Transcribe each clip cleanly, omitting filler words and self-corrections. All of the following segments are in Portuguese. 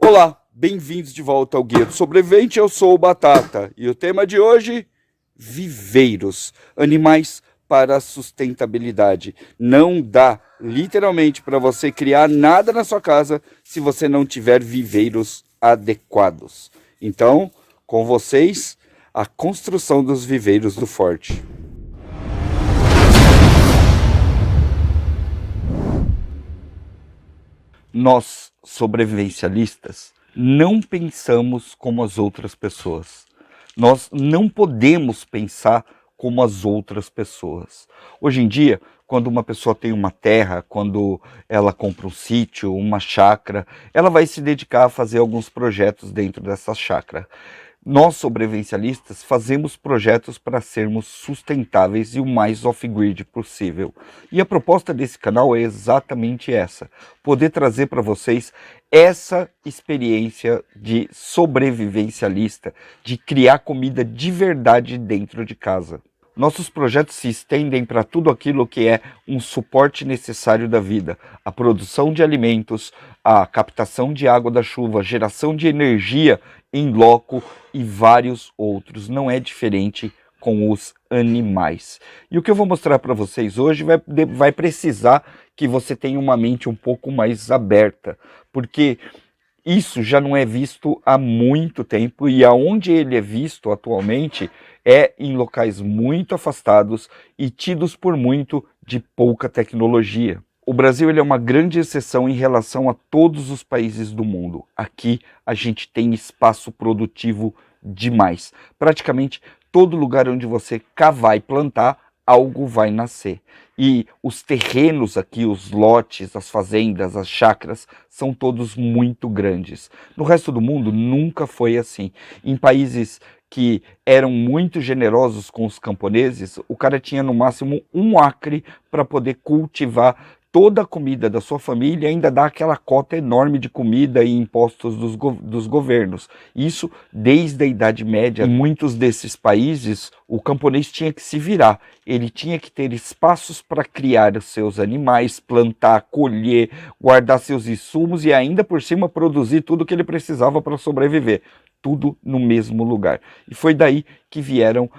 Olá, bem-vindos de volta ao Guia do Sobrevivente, eu sou o Batata e o tema de hoje, viveiros, animais para a sustentabilidade. Não dá literalmente para você criar nada na sua casa se você não tiver viveiros adequados. Então, com vocês, a construção dos viveiros do forte. Nós, sobrevivencialistas, não pensamos como as outras pessoas. Nós não podemos pensar como as outras pessoas. Hoje em dia, quando uma pessoa tem uma terra, quando ela compra um sítio, uma chácara, ela vai se dedicar a fazer alguns projetos dentro dessa chácara. Nós, sobrevivencialistas, fazemos projetos para sermos sustentáveis e o mais off-grid possível. E a proposta desse canal é exatamente essa: poder trazer para vocês essa experiência de sobrevivencialista, de criar comida de verdade dentro de casa. Nossos projetos se estendem para tudo aquilo que é um suporte necessário da vida: a produção de alimentos, a captação de água da chuva, a geração de energia em loco e vários outros. Não é diferente com os animais. E o que eu vou mostrar para vocês hoje vai precisar que você tenha uma mente um pouco mais aberta, porque isso já não é visto há muito tempo, e aonde ele é visto atualmente é em locais muito afastados e tidos por muito de pouca tecnologia. O Brasil ele é uma grande exceção em relação a todos os países do mundo. Aqui a gente tem espaço produtivo demais. Praticamente todo lugar onde você cavar e plantar, algo vai nascer. E os terrenos aqui, os lotes, as fazendas, as chácaras, são todos muito grandes. No resto do mundo nunca foi assim. Em países que eram muito generosos com os camponeses, o cara tinha no máximo 1 acre para poder cultivar toda a comida da sua família e ainda dá aquela cota enorme de comida e impostos dos governos. Isso desde a Idade Média. Em muitos desses países, o camponês tinha que se virar. Ele tinha que ter espaços para criar os seus animais, plantar, colher, guardar seus insumos e ainda por cima produzir tudo o que ele precisava para sobreviver. Tudo no mesmo lugar. E foi daí que vieram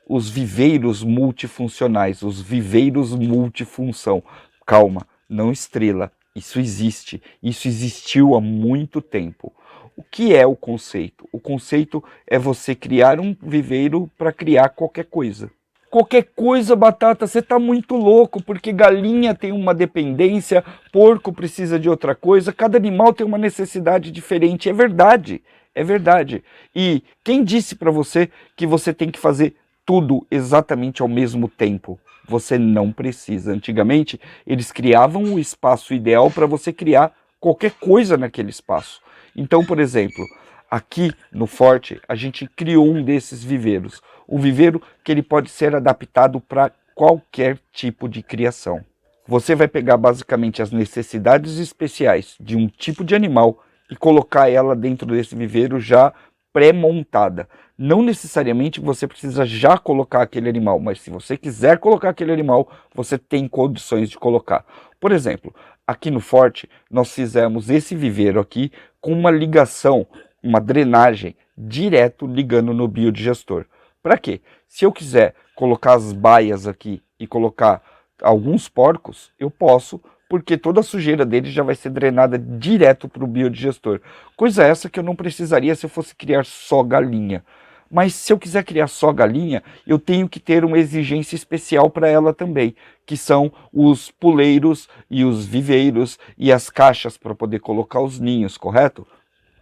os viveiros multifuncionais, os viveiros multifunção. Calma, não estrela, isso existe, isso existiu há muito tempo. O que é o conceito? O conceito é você criar um viveiro para criar qualquer coisa. Qualquer coisa, Batata, você está muito louco, porque galinha tem uma dependência, porco precisa de outra coisa, cada animal tem uma necessidade diferente. É verdade, é verdade. E quem disse para você que você tem que fazer tudo exatamente ao mesmo tempo? Você não precisa. Antigamente, eles criavam o espaço ideal para você criar qualquer coisa naquele espaço. Então, por exemplo, aqui no Forte, a gente criou um desses viveiros. Um viveiro que ele pode ser adaptado para qualquer tipo de criação. Você vai pegar basicamente as necessidades especiais de um tipo de animal e colocar ela dentro desse viveiro já pré-montada. Não necessariamente você precisa já colocar aquele animal, mas se você quiser colocar aquele animal, você tem condições de colocar. Por exemplo, aqui no Forte, nós fizemos esse viveiro aqui com uma ligação, uma drenagem, direto ligando no biodigestor. Para quê? Se eu quiser colocar as baias aqui e colocar alguns porcos, eu posso, porque toda a sujeira deles já vai ser drenada direto para o biodigestor. Coisa essa que eu não precisaria se eu fosse criar só galinha. Mas se eu quiser criar só galinha, eu tenho que ter uma exigência especial para ela também, que são os puleiros e os viveiros e as caixas para poder colocar os ninhos, correto?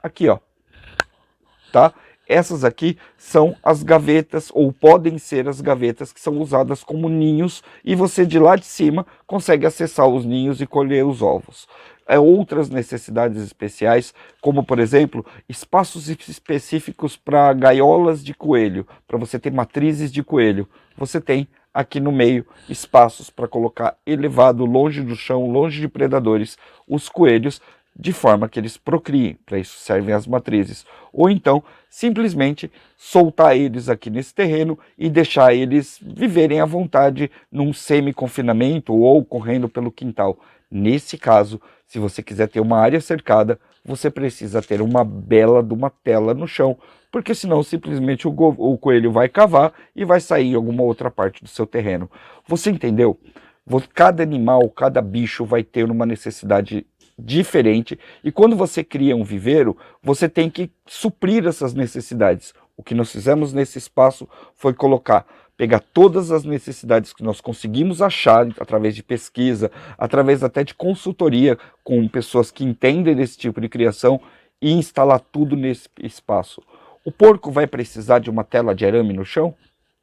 Aqui, ó. Tá? Essas aqui são as gavetas, ou podem ser as gavetas que são usadas como ninhos, e você de lá de cima consegue acessar os ninhos e colher os ovos. Outras necessidades especiais, como por exemplo, espaços específicos para gaiolas de coelho, para você ter matrizes de coelho. Você tem aqui no meio espaços para colocar elevado, longe do chão, longe de predadores, os coelhos, de forma que eles procriem. Para isso servem as matrizes. Ou então, simplesmente soltar eles aqui nesse terreno e deixar eles viverem à vontade num semi-confinamento ou correndo pelo quintal. Nesse caso, se você quiser ter uma área cercada, você precisa ter uma bela de uma tela no chão, porque senão simplesmente o coelho vai cavar e vai sair em alguma outra parte do seu terreno. Você entendeu? Cada animal, cada bicho vai ter uma necessidade diferente, e quando você cria um viveiro, você tem que suprir essas necessidades. O que nós fizemos nesse espaço foi pegar todas as necessidades que nós conseguimos achar através de pesquisa, através até de consultoria com pessoas que entendem desse tipo de criação, e instalar tudo nesse espaço. O porco vai precisar de uma tela de arame no chão?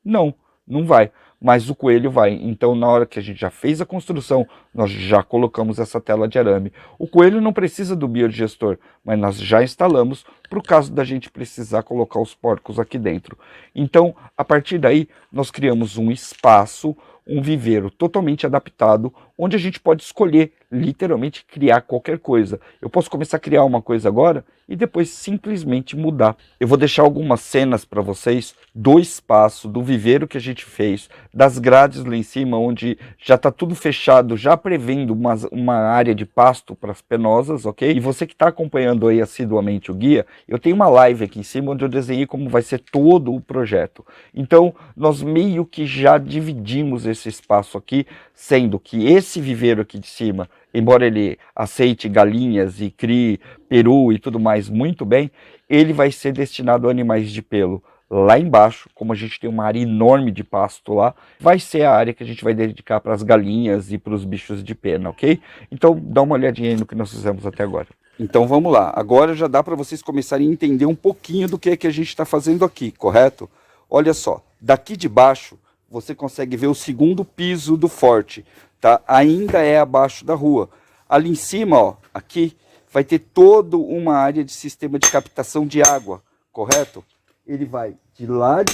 Não, não vai. Mas o coelho vai. Então, na hora que a gente já fez a construção, nós já colocamos essa tela de arame. O coelho não precisa do biodigestor, mas nós já instalamos para o caso da gente precisar colocar os porcos aqui dentro. Então, a partir daí, nós criamos um espaço, um viveiro totalmente adaptado, onde a gente pode escolher, literalmente, criar qualquer coisa. Eu posso começar a criar uma coisa agora e depois simplesmente mudar. Eu vou deixar algumas cenas para vocês do espaço, do viveiro que a gente fez, das grades lá em cima, onde já está tudo fechado, já prevendo uma área de pasto para as penosas, ok? E você que está acompanhando aí assiduamente o guia, eu tenho uma live aqui em cima onde eu desenhei como vai ser todo o projeto. Então, nós meio que já dividimos esse espaço aqui, sendo que esse viveiro aqui de cima, embora ele aceite galinhas e crie peru e tudo mais muito bem, ele vai ser destinado a animais de pelo. Lá embaixo, como a gente tem uma área enorme de pasto lá, vai ser a área que a gente vai dedicar para as galinhas e para os bichos de pena, ok? Então, dá uma olhadinha aí no que nós fizemos até agora. Então, vamos lá. Agora já dá para vocês começarem a entender um pouquinho do que é que a gente está fazendo aqui, correto? Olha só, daqui de baixo, você consegue ver o segundo piso do forte, tá? Ainda é abaixo da rua. Ali em cima, ó, aqui, vai ter toda uma área de sistema de captação de água, correto?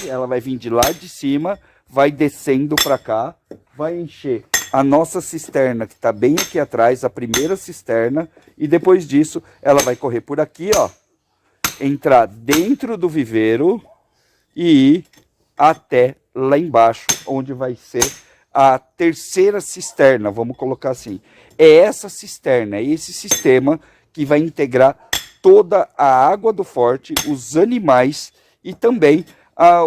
Ela vai vir de lá de cima, vai descendo para cá, vai encher a nossa cisterna que está bem aqui atrás, a primeira cisterna, e depois disso ela vai correr por aqui, ó, entrar dentro do viveiro e ir até lá embaixo, onde vai ser a terceira cisterna, vamos colocar assim. É essa cisterna, é esse sistema que vai integrar toda a água do forte, os animais e também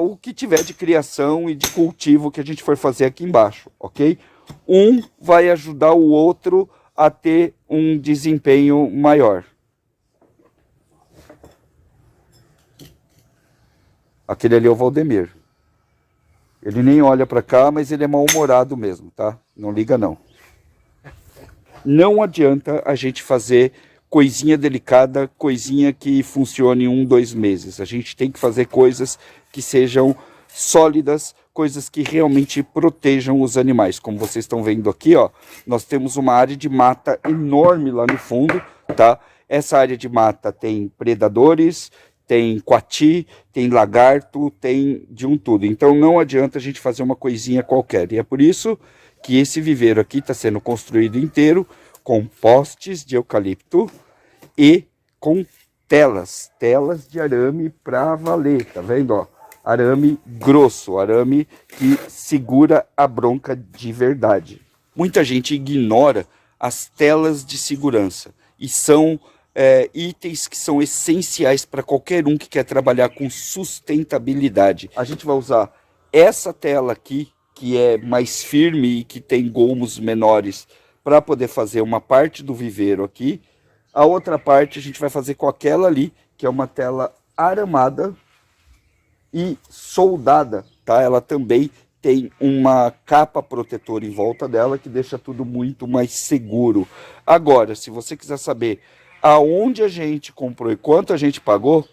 o que tiver de criação e de cultivo que a gente for fazer aqui embaixo, ok? Um vai ajudar o outro a ter um desempenho maior. Aquele ali é o Valdemir. Ele nem olha para cá, mas ele é mal-humorado mesmo, tá? Não liga não. Não adianta a gente fazer coisinha delicada, coisinha que funcione 1, 2 meses. A gente tem que fazer coisas que sejam sólidas, coisas que realmente protejam os animais. Como vocês estão vendo aqui, ó, nós temos uma área de mata enorme lá no fundo, tá? Essa área de mata tem predadores, tem coati, tem lagarto, tem de um tudo. Então não adianta a gente fazer uma coisinha qualquer. E é por isso que esse viveiro aqui está sendo construído inteiro com postes de eucalipto e com telas de arame para valer, tá vendo, ó? Arame grosso, arame que segura a bronca de verdade. Muita gente ignora as telas de segurança e são itens que são essenciais para qualquer um que quer trabalhar com sustentabilidade. A gente vai usar essa tela aqui, que é mais firme e que tem gomos menores, para poder fazer uma parte do viveiro aqui. A outra parte a gente vai fazer com aquela ali, que é uma tela aramada e soldada, tá? Ela também tem uma capa protetora em volta dela que deixa tudo muito mais seguro. Agora, se você quiser saber aonde a gente comprou e quanto a gente pagou,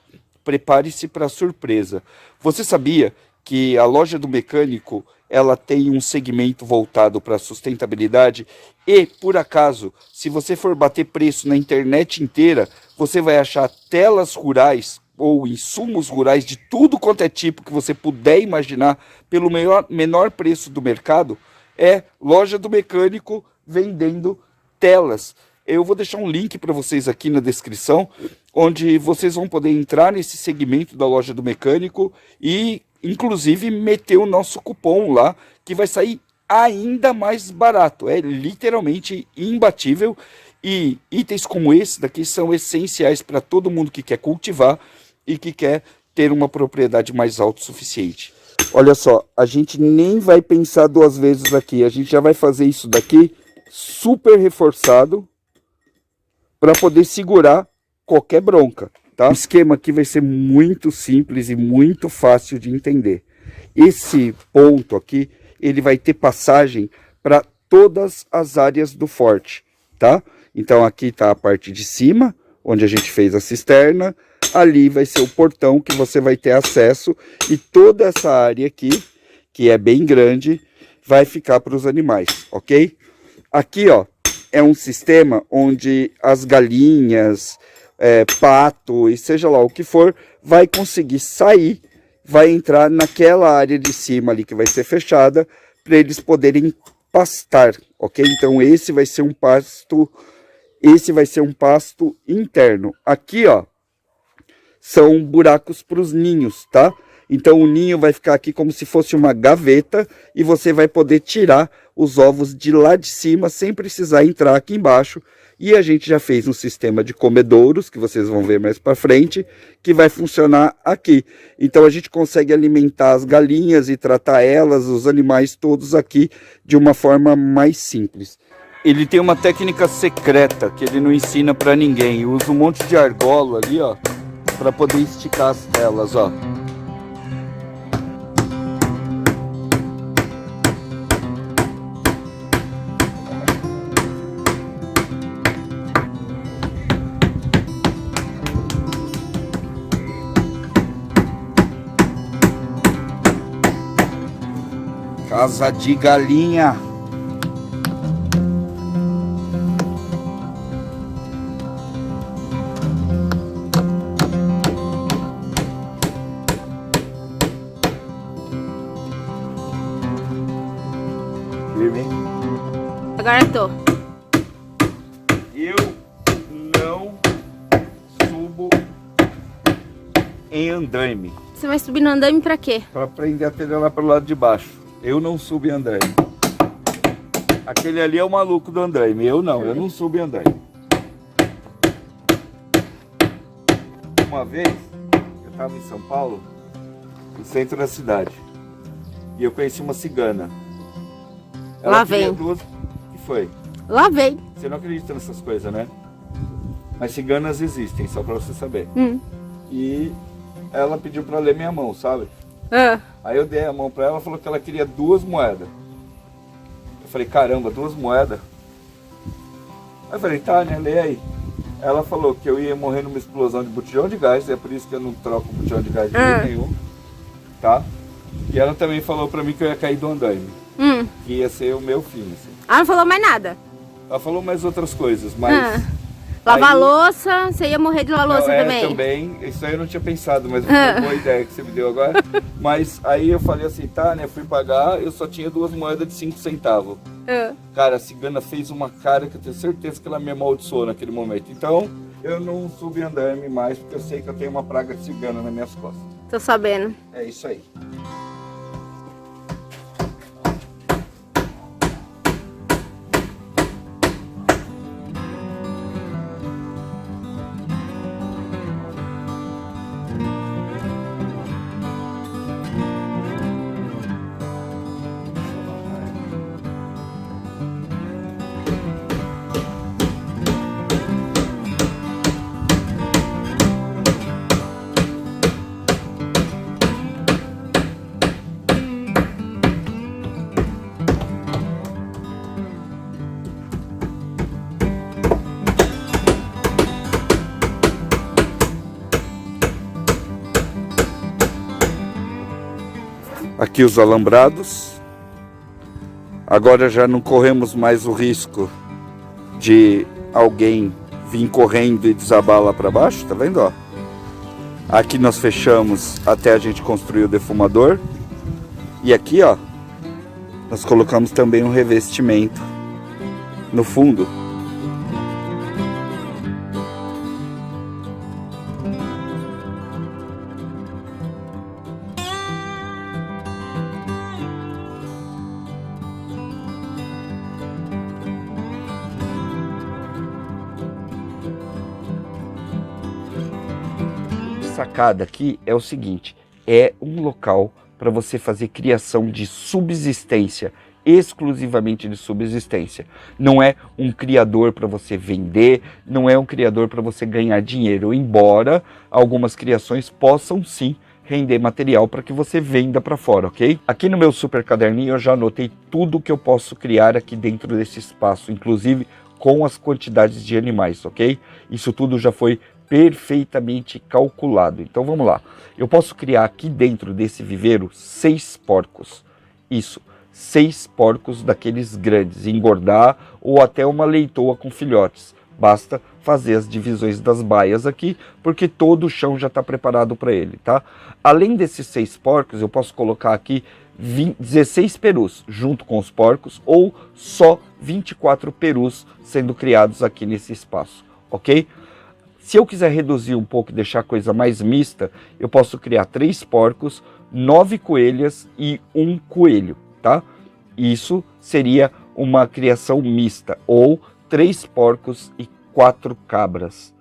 prepare-se para surpresa. Você sabia que a loja do mecânico ela tem um segmento voltado para sustentabilidade e, por acaso, se você for bater preço na internet inteira, você vai achar telas rurais ou insumos rurais de tudo quanto é tipo que você puder imaginar pelo menor preço do mercado. É loja do mecânico vendendo telas. Eu vou deixar um link para vocês aqui na descrição, onde vocês vão poder entrar nesse segmento da loja do mecânico e inclusive meter o nosso cupom lá, que vai sair ainda mais barato. É literalmente imbatível E itens como esse daqui são essenciais para todo mundo que quer cultivar e que quer ter uma propriedade mais autossuficiente. Olha só, a gente nem vai pensar duas vezes aqui, a gente já vai fazer isso daqui super reforçado para poder segurar qualquer bronca, tá? O esquema aqui vai ser muito simples e muito fácil de entender. Esse ponto aqui, ele vai ter passagem para todas as áreas do forte, tá? Então aqui está a parte de cima, onde a gente fez a cisterna. Ali vai ser o portão que você vai ter acesso e toda essa área aqui, que é bem grande, vai ficar para os animais, ok? Aqui, ó, é um sistema onde as galinhas, pato e seja lá o que for, vai conseguir sair, vai entrar naquela área de cima ali que vai ser fechada para eles poderem pastar, ok? Então esse vai ser um pasto interno. Aqui, ó, são buracos para os ninhos, tá? Então o ninho vai ficar aqui como se fosse uma gaveta e você vai poder tirar os ovos de lá de cima sem precisar entrar aqui embaixo. E a gente já fez um sistema de comedouros, que vocês vão ver mais para frente, que vai funcionar aqui. Então a gente consegue alimentar as galinhas e tratar elas, os animais todos aqui, de uma forma mais simples. Ele tem uma técnica secreta que ele não ensina para ninguém. Usa um monte de argola ali, ó, para poder esticar as telas, ó. Casa de galinha. Agora eu tô. Eu não subo em andaime. Você vai subir no andaime pra quê? Para prender a telha lá pro lado de baixo. Eu não subo em andaime. Aquele ali é o maluco do andaime. Eu não subo em andaime. Uma vez, eu estava em São Paulo, no centro da cidade, e eu conheci uma cigana. Lá vem. Duas... que foi? Lá vem. Você não acredita nessas coisas, né? Mas ciganas existem, só para você saber. E ela pediu para ler minha mão, sabe? Aí eu dei a mão para ela, falou que ela queria 2 moedas. Eu falei, caramba, 2 moedas? Aí eu falei, tá, né, lê aí. Ela falou que eu ia morrer numa explosão de botijão de gás, é por isso que eu não troco botijão de gás de jeito nenhum, tá? E ela também falou pra mim que eu ia cair do andaime, que ia ser o meu fim, assim. Ela não falou mais nada? Ela falou mais outras coisas, mas... Lavar louça, você ia morrer de lavar louça também? Também, isso aí eu não tinha pensado, mas foi uma boa ideia que você me deu agora. Mas aí eu falei assim, tá, né, fui pagar, eu só tinha 2 moedas de 5 centavos. Cara, a cigana fez uma cara que eu tenho certeza que ela me amaldiçoou naquele momento. Então, eu não subi andaime mais, porque eu sei que eu tenho uma praga de cigana nas minhas costas. Tô sabendo. É isso aí. Aqui os alambrados. Agora já não corremos mais o risco de alguém vir correndo e desabar lá para baixo, tá vendo, ó? Aqui nós fechamos até a gente construir o defumador. E aqui, ó, nós colocamos também um revestimento no fundo. sacada aqui é o seguinte, é um local para você fazer criação de subsistência, exclusivamente de subsistência. Não é um criador para você vender, não é um criador para você ganhar dinheiro, embora algumas criações possam sim render material para que você venda para fora, ok? Aqui no meu super caderninho eu já anotei tudo que eu posso criar aqui dentro desse espaço, inclusive com as quantidades de animais, ok? Isso tudo já foi perfeitamente calculado. Então vamos lá. Eu posso criar aqui dentro desse viveiro 6 porcos. Isso, 6 porcos daqueles grandes, engordar ou até uma leitoa com filhotes. Basta fazer as divisões das baias aqui, porque todo o chão já está preparado para ele, tá? Além desses 6 porcos, eu posso colocar aqui 16 perus junto com os porcos, ou só 24 perus sendo criados aqui nesse espaço, ok? Se eu quiser reduzir um pouco e deixar a coisa mais mista, eu posso criar 3 porcos, 9 coelhas e 1 coelho, tá? Isso seria uma criação mista, ou 3 porcos e 4 cabras.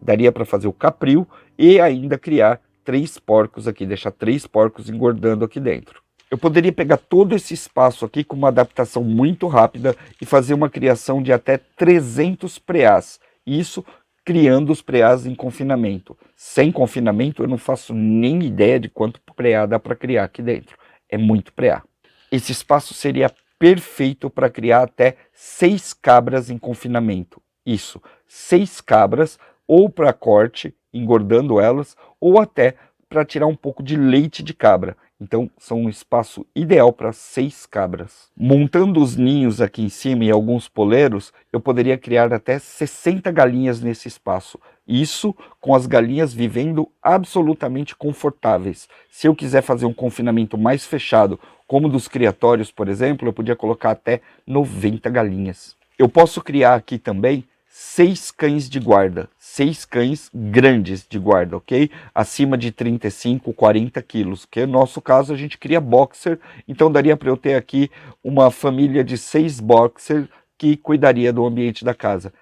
Daria para fazer o capril e ainda criar 3 porcos aqui, deixar 3 porcos engordando aqui dentro. Eu poderia pegar todo esse espaço aqui com uma adaptação muito rápida e fazer uma criação de até 300 preás. Isso criando os preás em confinamento. Sem confinamento eu não faço nem ideia de quanto preá dá para criar aqui dentro. É muito preá. Esse espaço seria perfeito para criar até 6 cabras em confinamento. Isso, 6 cabras ou para corte, engordando elas, ou até para tirar um pouco de leite de cabra. Então, são um espaço ideal para 6 cabras. Montando os ninhos aqui em cima e alguns poleiros, eu poderia criar até 60 galinhas nesse espaço. Isso com as galinhas vivendo absolutamente confortáveis. Se eu quiser fazer um confinamento mais fechado, como dos criatórios, por exemplo, eu podia colocar até 90 galinhas. Eu posso criar aqui também 6 cães de guarda, 6 cães grandes de guarda, ok? Acima de 35, 40 quilos, que no nosso caso a gente cria boxer, então daria para eu ter aqui uma família de 6 boxer que cuidaria do ambiente da casa.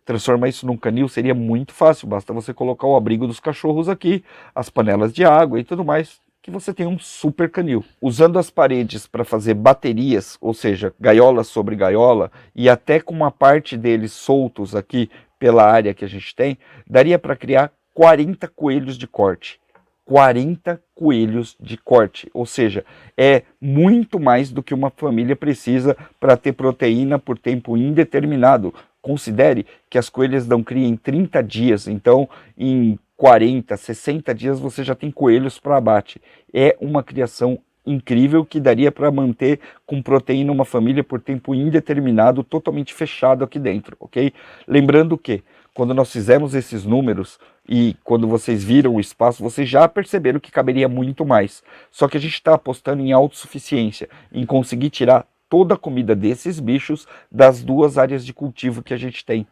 Transformar isso num canil seria muito fácil, basta você colocar o abrigo dos cachorros aqui, as panelas de água e tudo mais, que você tem um super canil. Usando as paredes para fazer baterias, ou seja, gaiola sobre gaiola, e até com uma parte deles soltos aqui pela área que a gente tem, daria para criar 40 coelhos de corte. 40 coelhos de corte, ou seja, é muito mais do que uma família precisa para ter proteína por tempo indeterminado. Considere que as coelhas dão cria em 30 dias, então em 40, 60 dias você já tem coelhos para abate. É uma criação incrível que daria para manter com proteína uma família por tempo indeterminado, totalmente fechado aqui dentro, ok? Lembrando que quando nós fizemos esses números e quando vocês viram o espaço, vocês já perceberam que caberia muito mais. Só que a gente está apostando em autossuficiência, em conseguir tirar toda a comida desses bichos das 2 áreas de cultivo que a gente tem.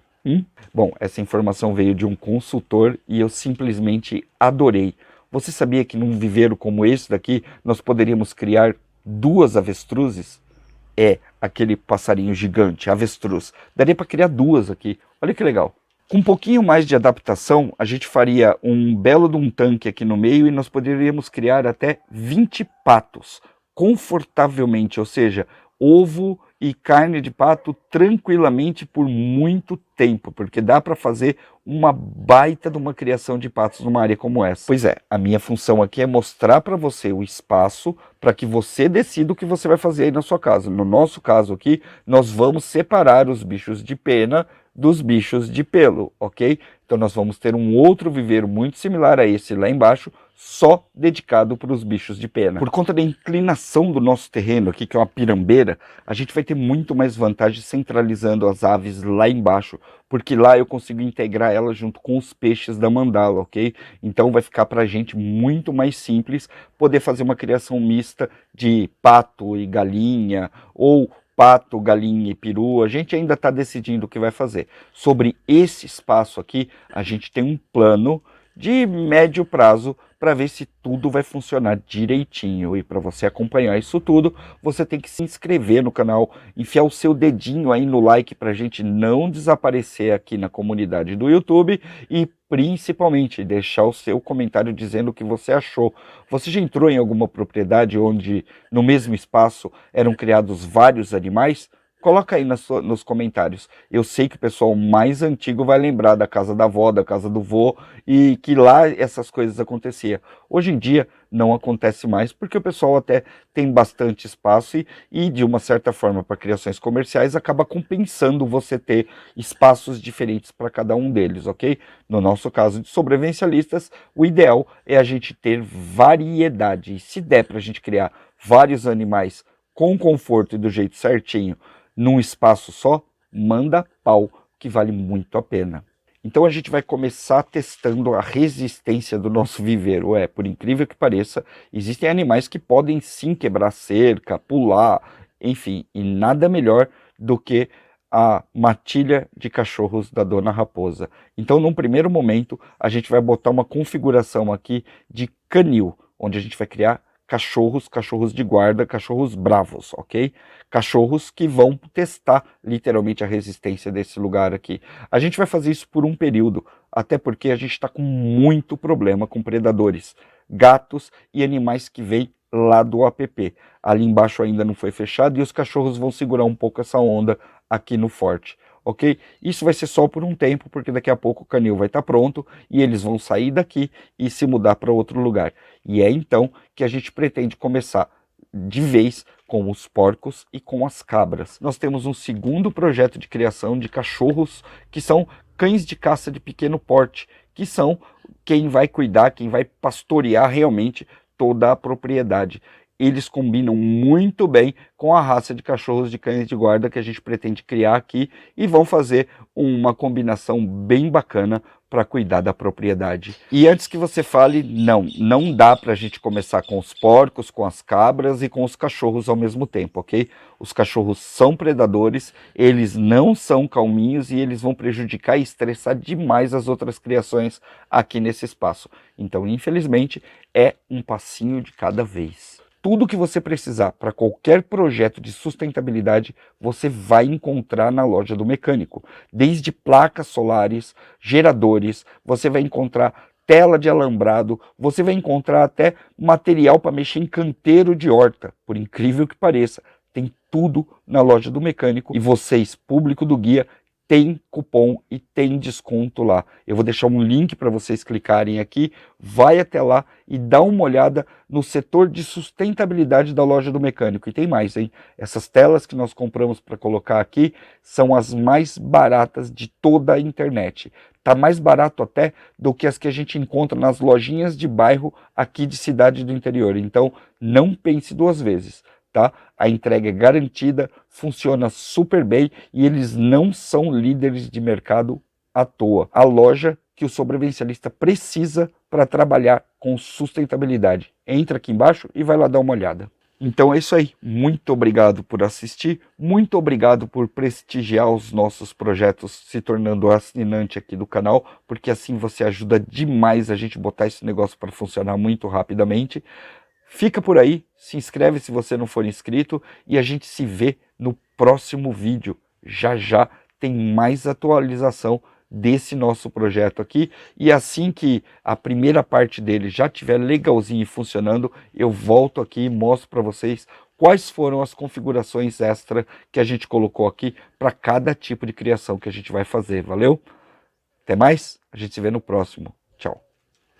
Bom, essa informação veio de um consultor e eu simplesmente adorei. Você sabia que num viveiro como esse daqui, nós poderíamos criar 2 avestruzes? Aquele passarinho gigante, avestruz. Daria para criar 2 aqui. Olha que legal. Com um pouquinho mais de adaptação, a gente faria um belo de um tanque aqui no meio e nós poderíamos criar até 20 patos, confortavelmente, ou seja, ovo e carne de pato tranquilamente por muito tempo, porque dá para fazer uma baita de uma criação de patos numa área como essa. Pois é, a minha função aqui é mostrar para você o espaço para que você decida o que você vai fazer aí na sua casa. No nosso caso aqui, nós vamos separar os bichos de pena dos bichos de pelo, ok? Então nós vamos ter um outro viveiro muito similar a esse lá embaixo, só dedicado para os bichos de pena. Por conta da inclinação do nosso terreno aqui, que é uma pirambeira, a gente vai ter muito mais vantagem centralizando as aves lá embaixo, porque lá eu consigo integrar elas junto com os peixes da mandala, ok? Então vai ficar para a gente muito mais simples poder fazer uma criação mista de pato e galinha, ou pato, galinha e peru. A gente ainda está decidindo o que vai fazer. Sobre esse espaço aqui, a gente tem um plano de médio prazo para ver se tudo vai funcionar direitinho. E para você acompanhar isso tudo, você tem que se inscrever no canal, enfiar o seu dedinho aí no like para a gente não desaparecer aqui na comunidade do YouTube e principalmente deixar o seu comentário dizendo o que você achou. Você já entrou em alguma propriedade onde no mesmo espaço eram criados vários animais? Coloca aí nos comentários. Eu sei que o pessoal mais antigo vai lembrar da casa da avó, da casa do vô, e que lá essas coisas aconteciam. Hoje em dia não acontece mais, porque o pessoal até tem bastante espaço e de uma certa forma, para criações comerciais, acaba compensando você ter espaços diferentes para cada um deles, ok? No nosso caso de sobrevivencialistas, o ideal é a gente ter variedade. E se der para a gente criar vários animais com conforto e do jeito certinho, num espaço só, manda pau, que vale muito a pena. Então a gente vai começar testando a resistência do nosso viveiro. Por incrível que pareça, existem animais que podem sim quebrar cerca, pular, enfim, e nada melhor do que a matilha de cachorros da Dona Raposa. Então, num primeiro momento, a gente vai botar uma configuração aqui de canil, onde a gente vai criar cachorros de guarda, cachorros bravos, ok? Cachorros que vão testar literalmente a resistência desse lugar aqui. A gente vai fazer isso por um período, até porque a gente está com muito problema com predadores, gatos e animais que vêm lá do app. Ali embaixo ainda não foi fechado e os cachorros vão segurar um pouco essa onda aqui no forte. Ok? Isso vai ser só por um tempo, porque daqui a pouco o canil vai estar pronto e eles vão sair daqui e se mudar para outro lugar. E é então que a gente pretende começar de vez com os porcos e com as cabras. Nós temos um segundo projeto de criação de cachorros que são cães de caça de pequeno porte, que são quem vai cuidar, quem vai pastorear realmente toda a propriedade. Eles combinam muito bem com a raça de cachorros de cães de guarda que a gente pretende criar aqui e vão fazer uma combinação bem bacana para cuidar da propriedade. E antes que você fale, não dá para a gente começar com os porcos, com as cabras e com os cachorros ao mesmo tempo, ok? Os cachorros são predadores, eles não são calminhos e eles vão prejudicar e estressar demais as outras criações aqui nesse espaço. Então, infelizmente, é um passinho de cada vez. Tudo que você precisar para qualquer projeto de sustentabilidade, você vai encontrar na loja do mecânico. Desde placas solares, geradores, você vai encontrar tela de alambrado, você vai encontrar até material para mexer em canteiro de horta. Por incrível que pareça, tem tudo na loja do mecânico e vocês, público do guia, tem cupom e tem desconto lá. Eu vou deixar um link para vocês clicarem aqui, vai até lá e dá uma olhada no setor de sustentabilidade da loja do mecânico. E tem mais, hein? Essas telas que nós compramos para colocar aqui são as mais baratas de toda a internet. Tá mais barato até do que as que a gente encontra nas lojinhas de bairro aqui de cidade do interior. Então, não pense duas vezes. Tá? A entrega é garantida, funciona super bem e eles não são líderes de mercado à toa. A loja que o sobrevivencialista precisa para trabalhar com sustentabilidade. Entra aqui embaixo e vai lá dar uma olhada. Então é isso aí. Muito obrigado por assistir, muito obrigado por prestigiar os nossos projetos se tornando assinante aqui do canal, porque assim você ajuda demais a gente botar esse negócio para funcionar muito rapidamente. Fica por aí, se inscreve se você não for inscrito e a gente se vê no próximo vídeo. Já já tem mais atualização desse nosso projeto aqui e assim que a primeira parte dele já estiver legalzinho e funcionando, eu volto aqui e mostro para vocês quais foram as configurações extra que a gente colocou aqui para cada tipo de criação que a gente vai fazer. Valeu? Até mais, a gente se vê no próximo. Tchau.